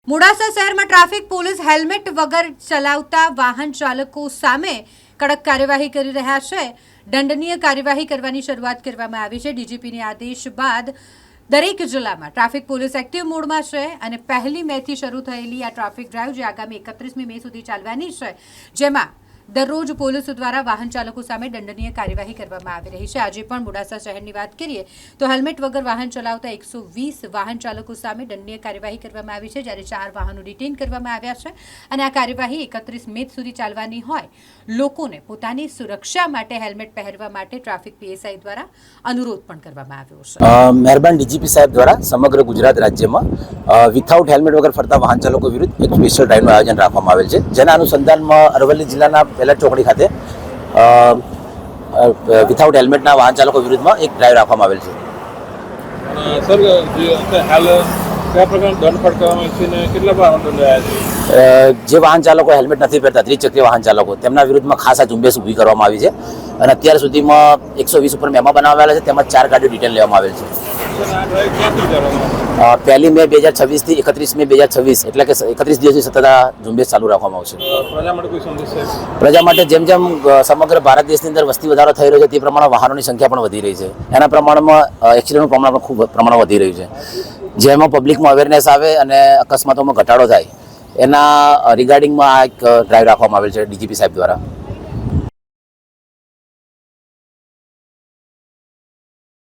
મોડાસા શહેરમાં traffic police helmet વગર ચલાવતા વાહન ચાલકો સામે કડક કાર્યવાહી કરી રહ્યા છે। દંડનીય કાર્યવાહી કરવાની શરૂઆત કરવામાં આવી છે। ડીજીપીના આદેશ બાદ દરેક જિલ્લામાં ટ્રાફિક પોલીસ એક્ટિવ મોડમાં છે અને 1 મેથી શરૂ થયેલી આ ટ્રાફિક ડ્રાઈવ જે આગામી 31 મે સુધી ચાલવાની છે, જેમાં દરરોજ પોલીસ દ્વારા વાહન ચાલકો સામે દંડનીય કાર્યવાહી કરવામાં આવી રહી છે। આજે પણ મોડાસા શહેરની વાત કરીએ તો હેલ્મેટ વગર વાહન ચલાવતા 120 વાહન ચાલકો સામે દંડનીય કાર્યવાહી કરવામાં આવી છે, જ્યારે 4 વાહનો ડિટેઇન કરવામાં આવ્યા છે અને આ કાર્યવાહી 31 મે સુધી ચાલવાની હોય લોકોને પોતાની સુરક્ષા માટે હેલ્મેટ પહેરવા માટે ટ્રાફિક પીએસઆઈ દ્વારા અનુરોધ પણ કરવામાં આવ્યો છે। મહેરબાન ડીજીપી સાહેબ દ્વારા સમગ્ર ગુજરાત રાજ્યમાં વિથઆઉટ હેલ્મેટ વગર ફરતા વાહન ચાલકો વિરુદ્ધ એક સ્પેશિયલ ડ્રાઈવનું આયોજન રાખવામાં આવેલ છે, જેના અનુસંધાનમાં અરવલ્લી જિલ્લાના પહેલા ચોકડી ખાતે વિથઆઉટ હેલ્મેટના વાહન ચાલકો વિરુદ્ધમાં એક ડ્રાઈવ રાખવામાં આવેલ છે। સર, જે હાલ કયા પ્રકારનો દંડ ફટકારવામાં છે ને કેટલા વાહનો દંડાયા છે? જે વાહન ચાલકો હેલ્મેટ નથી પહેરતા, ત્રિચક્રીય વાહન ચાલકો, તેમના વિરુદ્ધમાં ખાસ આ ઝુંબેશ ઊભી કરવામાં આવી છે અને અત્યાર સુધીમાં 120 ઉપર મેમો બનાવવામાં આવેલા છે, તેમાં 4 ગાડીઓ ડિટેન લેવામાં આવેલ છે। પહેલી મે 2026 થી 31 મે 2026 એટલે કે 31 દિવસની સતત આ ઝુંબેશ ચાલુ રાખવામાં આવશે। પ્રજા માટે કોઈ સંદેશ છે? પ્રજા માટે જેમ જેમ સમગ્ર ભારત દેશની અંદર વસ્તી વધારો થઈ રહ્યો છે, તે પ્રમાણે વાહનોની સંખ્યા પણ વધી રહી છે, એના પ્રમાણમાં એક્સિડન્ટનું પ્રમાણ પણ ખૂબ પ્રમાણમાં વધી રહ્યું છે, જેમાં પબ્લિકમાં અવેરનેસ આવે અને અકસ્માતોમાં ઘટાડો થાય એના રિગાર્ડિંગમાં આ એક ડ્રાઈવ રાખવામાં આવેલ છે ડીજીપી સાહેબ દ્વારા।